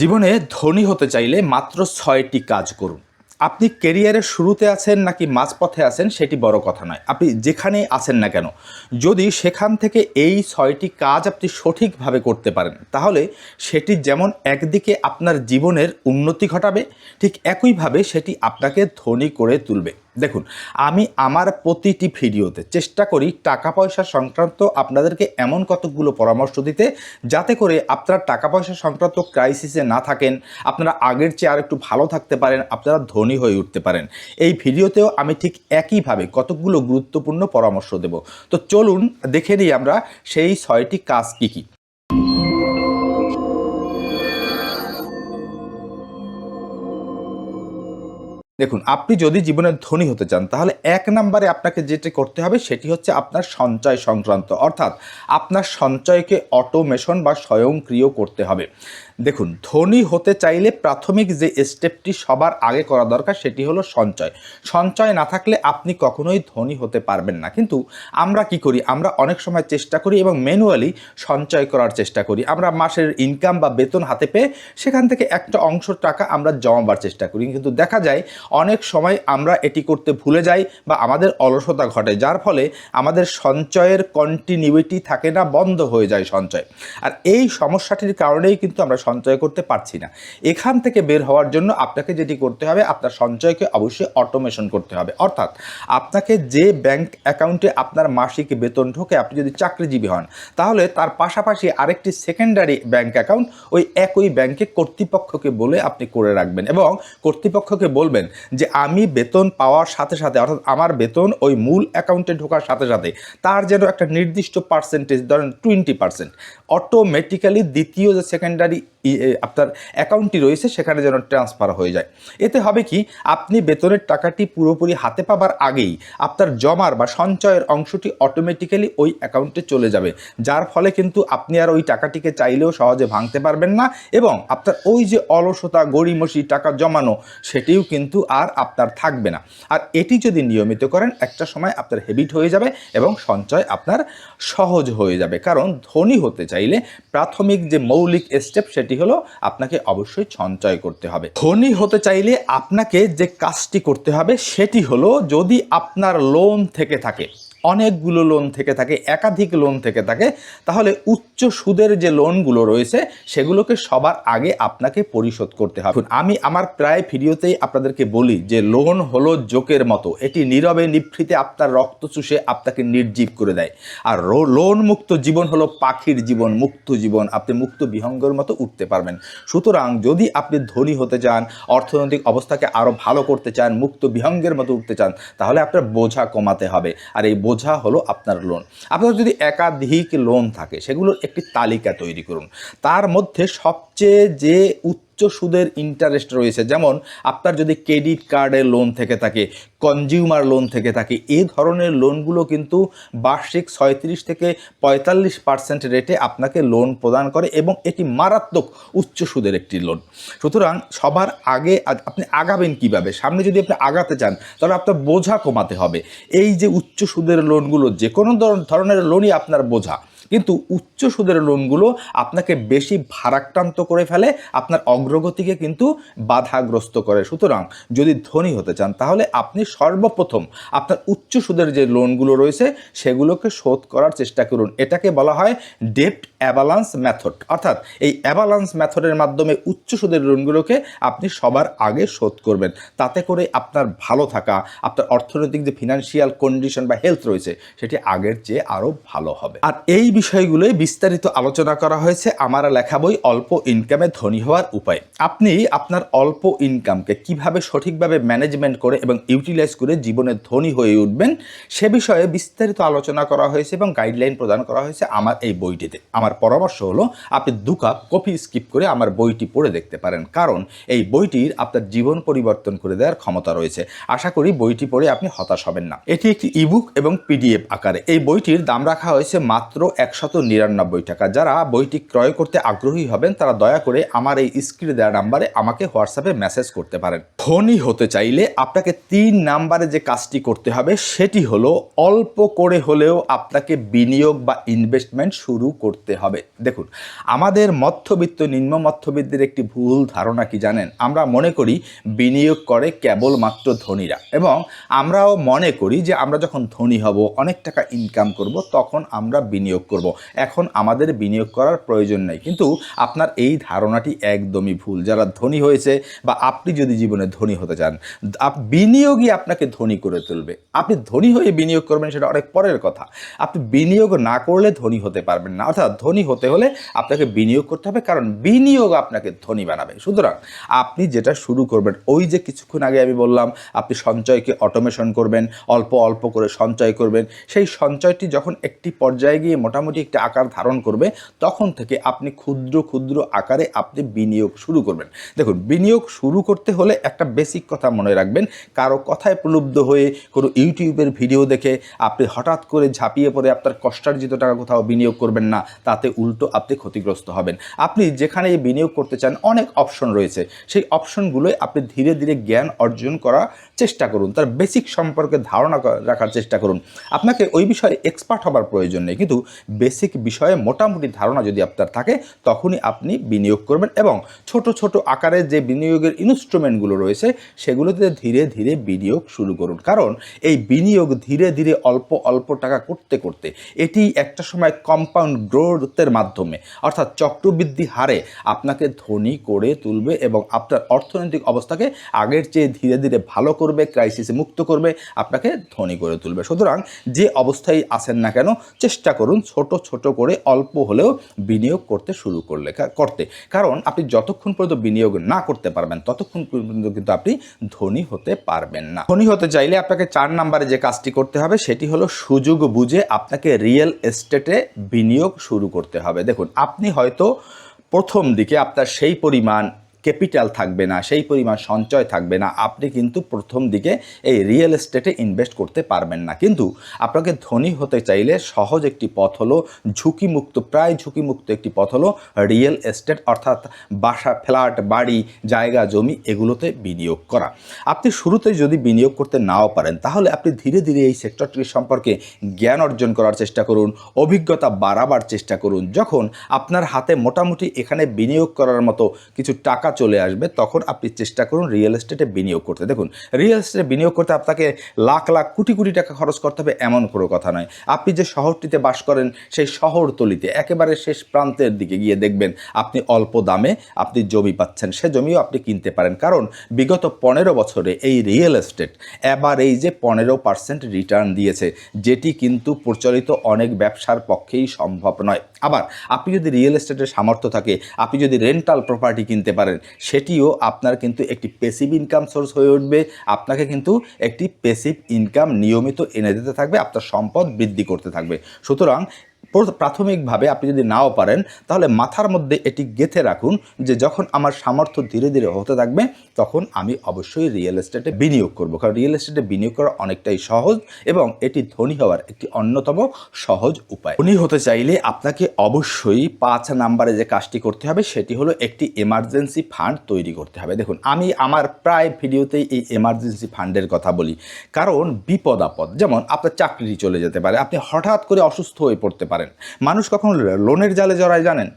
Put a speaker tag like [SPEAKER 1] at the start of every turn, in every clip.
[SPEAKER 1] জীবনে ধনী হতে চাইলে মাত্র ৬টি কাজ করুন। আপনি ক্যারিয়ারের শুরুতে আছেন নাকি মাঝপথে আছেন সেটি বড় কথা নয়। আপনি যেখানেই আছেন না কেন, যদি সেখান থেকে এই ৬টি কাজ আপনি সঠিকভাবে করতে পারেন, তাহলে সেটি যেমন একদিকে আপনার জীবনের উন্নতি ঘটাবে, ঠিক একইভাবে সেটি আপনাকে ধনী করে তুলবে। দেখুন, আমি আমার প্রতিটি ভিডিওতে চেষ্টা করি টাকা পয়সা সংক্রান্ত আপনাদেরকে এমন কতকগুলো পরামর্শ দিতে, যাতে করে আপনারা টাকা পয়সা সংক্রান্ত ক্রাইসিসে না থাকেন, আপনারা আগের চেয়ে আর একটু ভালো থাকতে পারেন, আপনারা ধনী হয়ে উঠতে পারেন। এই ভিডিওতেও আমি ঠিক একইভাবে কতকগুলো গুরুত্বপূর্ণ পরামর্শ দেব। তো চলুন দেখে নিই আমরা সেই ৬টি কাজ কী কী। দেখুন, আপনি যদি জীবনে ধনী হতে চান, তাহলে ১ নম্বরে আপনাকে যেটি করতে হবে সেটি হচ্ছে আপনার সঞ্চয় সংক্রান্ত, অর্থাৎ আপনার সঞ্চয়কে অটোমেশন বা স্বয়ংক্রিয় করতে হবে। দেখুন, ধনী হতে চাইলে প্রাথমিক যে স্টেপটি সবার আগে করা দরকার সেটি হলো সঞ্চয়। সঞ্চয় না থাকলে আপনি কখনোই ধনী হতে পারবেন না। কিন্তু আমরা কি করি? আমরা অনেক সময় চেষ্টা করি এবং ম্যানুয়ালি সঞ্চয় করার চেষ্টা করি। আমরা মাসের ইনকাম বা বেতন হাতে পেয়ে সেখান থেকে একটা অংশ টাকা আমরা জমাবার চেষ্টা করি, কিন্তু দেখা যায় অনেক সময় আমরা এটি করতে ভুলে যাই বা আমাদের অলসতা ঘটে, যার ফলে আমাদের সঞ্চয়ের কন্টিনিউইটি থাকে না, বন্ধ হয়ে যায় সঞ্চয়। আর এই সমস্যাটির কারণেই কিন্তু আমরা সঞ্চয় করতে পারছি না। এখান থেকে বের হওয়ার জন্য আপনাকে যেটি করতে হবে, আপনার সঞ্চয়কে অবশ্যই অটোমেশন করতে হবে। অর্থাৎ আপনাকে যে ব্যাংক অ্যাকাউন্টে আপনার মাসিক বেতন ঢোকে, আপনি যদি চাকরিজীবী হন, তাহলে তার পাশাপাশি আরেকটি সেকেন্ডারি ব্যাংক অ্যাকাউন্ট ওই একই ব্যাংকে কর্তৃপক্ষকে বলে আপনি করে রাখবেন এবং কর্তৃপক্ষকে বলবেন যে আমি বেতন পাওয়ার সাথে সাথে, অর্থাৎ আমার বেতন ওই মূল অ্যাকাউন্টে ঢোকার সাথে সাথে তার যেন একটা নির্দিষ্ট পার্সেন্টেজ, ধরেন 20%, অটোমেটিক্যালি দ্বিতীয় যে সেকেন্ডারি আপনার অ্যাকাউন্টটি রয়েছে সেখানে যেন ট্রান্সফার হয়ে যায়। এতে হবে কি, আপনি বেতনের টাকাটি পুরোপুরি হাতে পাবার আগেই আপনার জমার বা সঞ্চয়ের অংশটি অটোমেটিক্যালি ওই অ্যাকাউন্টে চলে যাবে, যার ফলে কিন্তু আপনি আর ওই টাকাটিকে চাইলেও সহজে ভাঙতে পারবেন না এবং আপনার ওই যে অলসতা, গড়িমসি টাকা জমানো, সেটিও কিন্তু আর আপনার থাকবে না। আর এটি যদি নিয়মিত করেন, একটা সময় আপনার হ্যাবিট হয়ে যাবে এবং সঞ্চয় আপনার সহজ হয়ে যাবে। কারণ ধনী হতে চাইলে প্রাথমিক যে মৌলিক স্টেপ সেটি হলো আপনাকে অবশ্যই সঞ্চয় করতে হবে। ধনী হতে চাইলে আপনাকে যে কাজটি করতে হবে সেটি হলো, যদি আপনার লোন থেকে থাকে, অনেকগুলো লোন থেকে থাকে, একাধিক লোন থেকে থাকে, তাহলে উচ্চ সুদের যে লোনগুলো রয়েছে সেগুলোকে সবার আগে আপনাকে পরিশোধ করতে হবে। আমি আমার প্রায় ভিডিওতেই আপনাদেরকে বলি যে লোন হলো জোকের মতো, এটি নীরবে নিভৃতে আপনার রক্ত চুষে আপনাকে নির্জীব করে দেয়। আর লোন মুক্ত জীবন হলো পাখির জীবন, মুক্ত জীবন, আপনি মুক্ত বিহঙ্গের মতো উঠতে পারবেন। সুতরাং যদি আপনি ধনী হতে চান, অর্থনৈতিক অবস্থাকে আরও ভালো করতে চান, মুক্ত বিহঙ্গের মতো উঠতে চান, তাহলে আপনার বোঝা কমাতে হবে। আর এই বোঝা হলো আপনার লোন। আপনার যদি একাধিক লোন থাকে, সেগুলোর একটি তালিকা তৈরি করুন। তার মধ্যে সবচেয়ে যে উচ্চ সুদের ইন্টারেস্ট রয়েছে, যেমন আপনার যদি ক্রেডিট কার্ডের লোন থেকে থাকে, কনজিউমার লোন থেকে থাকে, এই ধরনের লোনগুলো কিন্তু বার্ষিক ৩৬ থেকে ৪৫% রেটে আপনাকে লোন প্রদান করে এবং এটি মারাত্মক উচ্চ সুদের একটি লোন। সুতরাং সবার আগে আপনি আগাবেন কিভাবে? সামনে যদি আপনি আগাতে চান, তাহলে আপনার বোঝা কমাতে হবে। এই যে উচ্চ সুদের লোনগুলো, যে কোনো ধরনের লোনই আপনার বোঝা, কিন্তু উচ্চ সুদের লোনগুলো আপনাকে বেশি ভারাক্রান্ত করে ফেলে, আপনার অগ্রগতিকে কিন্তু বাধাগ্রস্ত করে। সুতরাং যদি ধনী হতে চান, তাহলে আপনি সর্বপ্রথম আপনার উচ্চ সুদের যে লোনগুলো রয়েছে সেগুলোকে শোধ করার চেষ্টা করুন। এটাকে বলা হয় ডেপ্ট অ্যাভালান্স মেথড। অর্থাৎ এই অ্যাভালান্স মেথডের মাধ্যমে উচ্চ সুদের লোনগুলোকে আপনি সবার আগে শোধ করবেন। তাতে করে আপনার ভালো থাকা, আপনার অর্থনৈতিক যে ফিনান্সিয়াল কন্ডিশন বা হেলথ রয়েছে, সেটি আগের চেয়ে আরও ভালো হবে। আর এই বিষয়গুলোই বিস্তারিত আলোচনা করা হয়েছে আমার লেখা বই অল্প ইনকামে ধনী হওয়ার উপায়। আপনি আপনার অল্প ইনকামকে কিভাবে সঠিকভাবে ম্যানেজমেন্ট করে এবং ইউটিলাইজ করে জীবনে ধনী হয়ে উঠবেন, সে বিষয়ে বিস্তারিত আলোচনা করা হয়েছে এবং গাইডলাইন প্রদান করা হয়েছে আমার এই বইটিতে। আমার পরামর্শ হলো, আপনি 2 কাপ কফি স্কিপ করে আমার বইটি পড়ে দেখতে পারেন, কারণ এই বইটির আপনার জীবন পরিবর্তন করে দেওয়ার ক্ষমতা রয়েছে। আশা করি বইটি পড়ে আপনি হতাশ হবেন না। এটি একটি ইবুক এবং পিডিএফ আকারে। এই বইটির দাম রাখা হয়েছে মাত্র 199 টাকা। যারা বইটি ক্রয় করতে আগ্রহী হবেন, তারা দয়া করে আমার এই স্ক্রিনে দেওয়া নাম্বারে আমাকে হোয়াটসঅ্যাপে মেসেজ করতে পারেন। ধনী হতে চাইলে আপনাকে ৩ নাম্বারে যে কাজটি করতে হবে সেটি হলো অল্প করে হলেও আপনাকে বিনিয়োগ বা ইনভেস্টমেন্ট শুরু করতে হবে। দেখুন, আমাদের মধ্যবিত্ত নিম্ন মধ্যবিত্তের একটি ভুল ধারণা কি জানেন? আমরা মনে করি বিনিয়োগ করে কেবলমাত্র ধনীরা, এবং আমরাও মনে করি যে আমরা যখন ধনী হব, অনেক টাকা ইনকাম করব, তখন আমরা বিনিয়োগ করব, এখন আমাদের বিনিয়োগ করার প্রয়োজন নেই। কিন্তু আপনার এই ধারণাটি একদমই ভুল। যারা ধনী হয়েছে বা আপনি যদি জীবনে ধনী হতে চান, বিনিয়োগই আপনাকে ধনী করে তুলবে। আপনি ধনী হয়ে বিনিয়োগ করবেন সেটা অনেক পরের কথা, আপনি বিনিয়োগ না করলে ধনী হতে পারবেন না। অর্থাৎ ধনী হতে হলে আপনাকে বিনিয়োগ করতে হবে, কারণ বিনিয়োগ আপনাকে ধনী বানাবে। সুতরাং আপনি যেটা শুরু করবেন, ওই যে কিছুক্ষণ আগে আমি বললাম আপনি সঞ্চয়কে অটোমেশন করবেন, অল্প অল্প করে সঞ্চয় করবেন, সেই সঞ্চয়টি যখন একটি পর্যায়ে গিয়ে মোটামুটি একটি আকার ধারণ করবে, তখন থেকে আপনি ক্ষুদ্র ক্ষুদ্র আকারে আপনি বিনিয়োগ শুরু করবেন। দেখুন, বিনিয়োগ শুরু করতে হলে একটা বেসিক কথা মনে রাখবেন, কারো কথায় প্রলুব্ধ হয়ে কোনো ইউটিউবের ভিডিও দেখে আপনি হঠাৎ করে ঝাঁপিয়ে পড়ে আপনার কষ্টার্জিত টাকা কোথাও বিনিয়োগ করবেন না, তাতে উল্টো আপনি ক্ষতিগ্রস্ত হবেন। আপনি যেখানে বিনিয়োগ করতে চান অনেক অপশন রয়েছে, সেই অপশনগুলোই আপনি ধীরে ধীরে জ্ঞান অর্জন করার চেষ্টা করুন, তার বেসিক সম্পর্কে ধারণা রাখার চেষ্টা করুন। আপনাকে ওই বিষয়ে এক্সপার্ট হবার প্রয়োজন নেই, কিন্তু বেসিক বিষয়ে মোটামুটি ধারণা যদি আপনার থাকে, তখনই আপনি বিনিয়োগ করবেন। এবং ছোট ছোট আকারে যে বিনিয়োগের ইনস্ট্রুমেন্টগুলো রয়েছে সেগুলোতে ধীরে ধীরে বিনিয়োগ শুরু করুন, কারণ এই বিনিয়োগ ধীরে ধীরে অল্প অল্প টাকা করতে করতে এটি একটা সময় কম্পাউন্ড গ্রোথের মাধ্যমে, অর্থাৎ চক্রবৃদ্ধি হারে আপনাকে ধনী করে তুলবে এবং আপনার অর্থনৈতিক অবস্থাকে আগের চেয়ে ধীরে ধীরে ভালো করবে, ক্রাইসিসে মুক্ত করবে, আপনাকে ধনী করে তুলবে। সুতরাং যে অবস্থায় আসেন না কেন, চেষ্টা করুন ছোট ছোট করে অল্প হলেও বিনিয়োগ করতে শুরু করতে, কারণ আপনি যতক্ষণ পর্যন্ত বিনিয়োগ না করতে পারবেন ততক্ষণ পর্যন্ত কিন্তু আপনি ধনী হতে পারবেন না। ধনী হতে চাইলে আপনাকে 4 নাম্বারে যে কাজটি করতে হবে সেটি হলো সুযোগ বুঝে আপনাকে রিয়েল এস্টেটে বিনিয়োগ শুরু করতে হবে। দেখুন, আপনি হয়তো প্রথম দিকে আপনার সেই পরিমাণ ক্যাপিটাল থাকবে না, সেই পরিমাণ সঞ্চয় থাকবে না, আপনি কিন্তু প্রথম দিকে এই রিয়েল এস্টেটে ইনভেস্ট করতে পারবেন না। কিন্তু আপনাকে ধনী হতে চাইলে সহজ একটি পথ হলো ঝুঁকিমুক্ত, প্রায় ঝুঁকিমুক্ত একটি পথ হলো রিয়েল এস্টেট, অর্থাৎ বাসা, ফ্ল্যাট, বাড়ি, জায়গা, জমি এগুলোতে বিনিয়োগ করা। আপনি শুরুতে যদি বিনিয়োগ করতে নাও পারেন, তাহলে আপনি ধীরে ধীরে এই সেক্টরটির সম্পর্কে জ্ঞান অর্জন করার চেষ্টা করুন, অভিজ্ঞতা বাড়াবার চেষ্টা করুন। যখন আপনার হাতে মোটামুটি এখানে বিনিয়োগ করার মতো কিছু টাকা চলে আসবে, তখন আপনি চেষ্টা করুন রিয়েল এস্টেটে বিনিয়োগ করতে। দেখুন, রিয়েল এস্টেটে বিনিয়োগ করতে আপনাকে লাখ লাখ কোটি কোটি টাকা খরচ করতে হবে এমন কোনো কথা নয়। আপনি যে শহরটিতে বাস করেন সেই শহরতলিতে একেবারে শেষ প্রান্তের দিকে গিয়ে দেখবেন আপনি অল্প দামে আপনি জমি পাচ্ছেন, সে জমিও আপনি কিনতে পারেন, কারণ বিগত 15 বছরে এই রিয়েল এস্টেট এবার এই যে 15% রিটার্ন দিয়েছে, যেটি কিন্তু প্রচলিত অনেক ব্যবসার পক্ষেই সম্ভব নয়। আবার আপনি যদি রিয়েল এস্টেটের সামর্থ্য থাকে, আপনি যদি রেন্টাল প্রপার্টি কিনতে পারেন, সেটিও আপনার কিন্তু একটি প্যাসিভ ইনকাম সোর্স হয়ে উঠবে। আপনাকে কিন্তু একটি প্যাসিভ ইনকাম নিয়মিত এনে দিতে থাকবে, আপনার সম্পদ বৃদ্ধি করতে থাকবে। সুতরাং প্রাথমিকভাবে আপনি যদি নাও পারেন, তাহলে মাথার মধ্যে এটি গেঁথে রাখুন যে যখন আমার সামর্থ্য ধীরে ধীরে হতে থাকবে, তখন আমি অবশ্যই রিয়েল এস্টেটে বিনিয়োগ করব, কারণ রিয়েল এস্টেটে বিনিয়োগ করা অনেকটাই সহজ এবং এটি ধনী হওয়ার একটি অন্যতম সহজ উপায়। ধনী হতে চাইলে আপনাকে অবশ্যই 5 নাম্বারে যে কাজটি করতে হবে সেটি হলো একটি এমার্জেন্সি ফান্ড তৈরি করতে হবে। দেখুন, আমি আমার প্রায় ভিডিওতেই এই এমার্জেন্সি ফান্ডের কথা বলি, কারণ বিপদ আপদ, যেমন আপনার চাকরি চলে যেতে পারে, আপনি হঠাৎ করে অসুস্থ হয়ে পড়তে পারেন। মানুষ কখন লোনের জালে জড়ায় জানেন?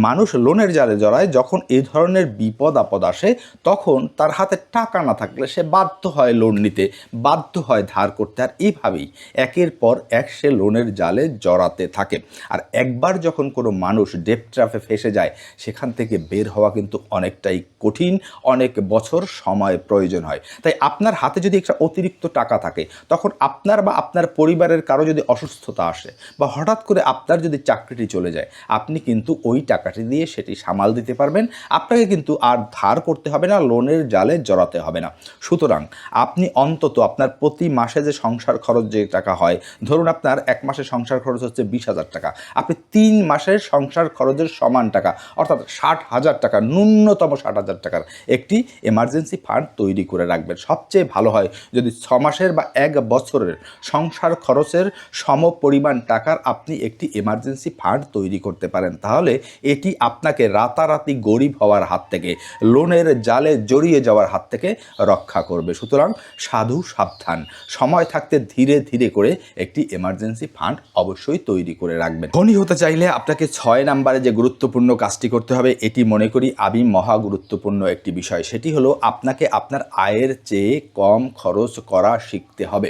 [SPEAKER 1] মানুষ লোনের জালে জড়ায় যখন এই ধরনের বিপদ আপদ আসে, তখন তার হাতে টাকা না থাকলে সে বাধ্য হয় লোন নিতে, বাধ্য হয় ধার করতে, আর এইভাবেই একের পর এক সে লোনের জালে জড়াতে থাকে। আর একবার যখন কোনো মানুষ ডেট ট্র্যাপে ফেসে যায়, সেখান থেকে বের হওয়া কিন্তু অনেকটাই কঠিন, অনেক বছর সময় প্রয়োজন হয়। তাই আপনার হাতে যদি একটা অতিরিক্ত টাকা থাকে, তখন আপনার বা আপনার পরিবারের কারো যদি অসুস্থতা আসে বা হঠাৎ করে আপনার যদি চাকরিটি চলে যায়, আপনি কিন্তু ওই টাকাটি দিয়ে সেটি সামাল দিতে পারবেন। আপনাকে কিন্তু আর ধার করতে হবে না, লোনের জালে জড়াতে হবে না। সুতরাং আপনি অন্তত আপনার প্রতি মাসে যে সংসার খরচ যে টাকা হয়, ধরুন আপনার এক মাসে সংসার খরচ হচ্ছে 20,000 টাকা, আপনি 3 মাসের সংসার খরচের সমান টাকা, অর্থাৎ 60,000 টাকা, ন্যূনতম 60,000 টাকার একটি এমার্জেন্সি ফান্ড তৈরি করে রাখবেন। সবচেয়ে ভালো হয় যদি 6 মাসের বা 1 বছরের সংসার খরচের সম পরিমাণ টাকার আপনি একটি এমার্জেন্সি ফান্ড তৈরি করতে পারেন, তাহলে এটি আপনাকে রাতারাতি গরিব হওয়ার হাত থেকে, লোনের জালে জড়িয়ে যাওয়ার হাত থেকে রক্ষা করবে। সুতরাং সাধু সাবধান, সময় থাকতে ধীরে ধীরে করে একটি এমার্জেন্সি ফান্ড অবশ্যই তৈরি করে রাখবেন। ধনী হতে চাইলে আপনাকে 6 নম্বরে যে গুরুত্বপূর্ণ কাজটি করতে হবে, এটি মনে করি আমি মহা গুরুত্বপূর্ণ একটি বিষয়। সেটি হলো আপনাকে আপনার আয়ের চেয়ে কম খরচ করা শিখতে হবে।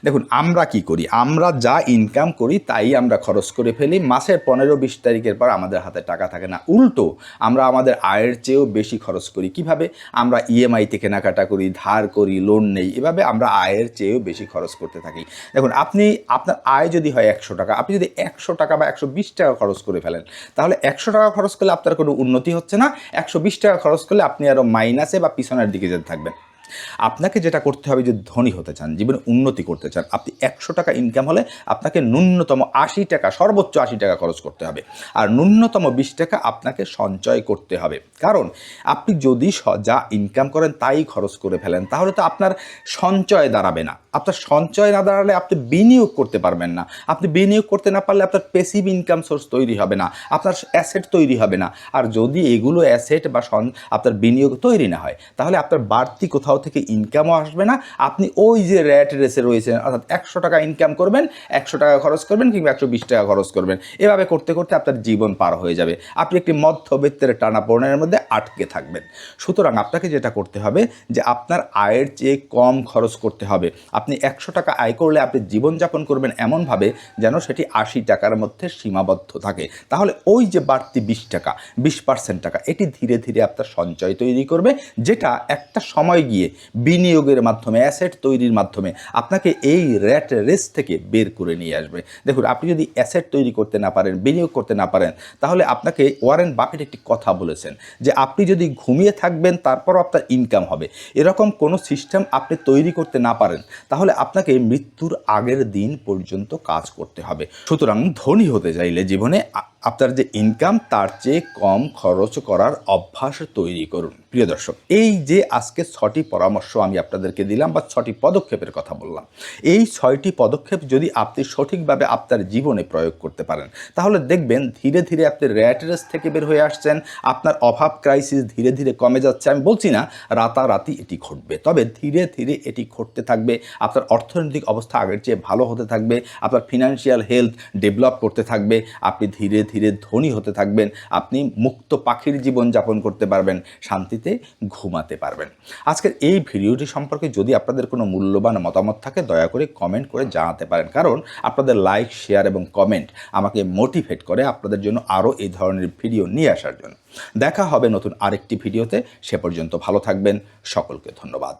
[SPEAKER 1] দেখুন, আমরা কি করি, আমরা যা ইনকাম করি তাই আমরা খরচ করে ফেলি। মাসের 15-20 তারিখের পর আমাদের হাতে টাকা থাকে না। উল্টো আমরা আমাদের আয়ের চেয়েও বেশি খরচ করি। কিভাবে? আমরা ইএমআইতে কেনাকাটা করি, ধার করি, লোন নেই, এভাবে আমরা আয়ের চেয়েও বেশি খরচ করতে থাকি। দেখুন, আপনার আয় যদি হয় 100 টাকা, আপনি যদি 100 টাকা বা 120 টাকা খরচ করে ফেলেন, তাহলে 100 টাকা খরচ করলে আপনার কোনো উন্নতি হচ্ছে না। 120 টাকা খরচ করলে আপনি আরও মাইনাসে বা পিছনের দিকে যেতে থাকবেন। আপনাকে যেটা করতে হবে, যদি ধনী হতে চান, জীবনে উন্নতি করতে চান, আপনি 100 টাকা ইনকাম হলে আপনাকে ন্যূনতম 80 টাকা, সর্বোচ্চ 80 টাকা খরচ করতে হবে। আর ন্যূনতম 20 টাকা আপনাকে সঞ্চয় করতে হবে। কারণ আপনি যদি যা ইনকাম করেন তাই খরচ করে ফেলেন, তাহলে তো আপনার সঞ্চয় দাঁড়াবে না। আপনার সঞ্চয় না দাঁড়ালে আপনি বিনিয়োগ করতে পারবেন না। আপনি বিনিয়োগ করতে না পারলে আপনার প্যাসিভ ইনকাম সোর্স তৈরি হবে না, আপনার অ্যাসেট তৈরি হবে না। আর যদি এগুলো অ্যাসেট বা আপনার বিনিয়োগ তৈরি না হয়, তাহলে আপনার বাড়তি কোথাও থেকে ইনকামও আসবে না। আপনি ওই যে র্যাট রেসে রয়েছেন, অর্থাৎ 100 টাকা ইনকাম করবেন, 100 টাকা খরচ করবেন, কিংবা 120 টাকা খরচ করবেন, এভাবে করতে করতে আপনার জীবন পার হয়ে যাবে। আপনি একটি মধ্যবিত্তের টানাপোড়েনের মধ্যে আটকে থাকবেন। সুতরাং আপনাকে যেটা করতে হবে, যে আপনার আয়ের চেয়ে কম খরচ করতে হবে। আপনি 100 টাকা আয় করলে আপনি জীবনযাপন করবেন এমনভাবে যেন সেটি 80 টাকার মধ্যে সীমাবদ্ধ থাকে। তাহলে ওই যে বাড়তি 20 টাকা, 20% টাকা, এটি ধীরে ধীরে আপনার সঞ্চয় তৈরি করবে, যেটা একটা সময় গিয়ে বিনিয়োগের মাধ্যমে, অ্যাসেট তৈরির মাধ্যমে আপনাকে এই র্যাট রেস থেকে বের করে নিয়ে আসবে। দেখুন, আপনি যদি অ্যাসেট তৈরি করতে না পারেন, বিনিয়োগ করতে না পারেন, তাহলে আপনাকে ওয়ারেন বাফেট একটি কথা বলেছেন, যে আপনি যদি ঘুমিয়ে থাকবেন তারপরও আপনার ইনকাম হবে। এরকম কোনো সিস্টেম আপনি তৈরি করতে না পারেন, তাহলে আপনাকে মৃত্যুর আগের দিন পর্যন্ত কাজ করতে হবে। সুতরাং ধনী হতে চাইলে জীবনে আপনার যে ইনকাম তার চেয়ে কম খরচ করার অভ্যাস তৈরি করুন। প্রিয় দর্শক, এই যে আজকে 6টি পরামর্শ আমি আপনাদেরকে দিলাম, বা 6টি পদক্ষেপের কথা বললাম, এই 6টি পদক্ষেপ যদি আপনি সঠিকভাবে আপনার জীবনে প্রয়োগ করতে পারেন, তাহলে দেখবেন ধীরে ধীরে আপনি র্যাট রেস থেকে বের হয়ে আসছেন। আপনার অভাব ক্রাইসিস ধীরে ধীরে কমে যাচ্ছে। আমি বলছি না রাতারাতি এটি ঘটবে, তবে ধীরে ধীরে এটি ঘটতে থাকবে। আপনার অর্থনৈতিক অবস্থা আগের চেয়ে ভালো হতে থাকবে, আপনার ফিনান্সিয়াল হেলথ ডেভেলপ করতে থাকবে, আপনি ধীরে ধীরে ধনী হতে থাকবেন, আপনি মুক্ত পাখির জীবন যাপন করতে পারবেন, শান্তিতে ঘুমাতে পারবেন। আজকের এই ভিডিওটি সম্পর্কে যদি আপনাদের কোনো মূল্যবান মতামত থাকে, দয়া করে কমেন্ট করে জানাতে পারেন। কারণ আপনাদের লাইক, শেয়ার এবং কমেন্ট আমাকে মোটিভেট করে আপনাদের জন্য আরও এই ধরনের ভিডিও নিয়ে আসার জন্য। দেখা হবে নতুন আরেকটি ভিডিওতে। সে পর্যন্ত ভালো থাকবেন। সকলকে ধন্যবাদ।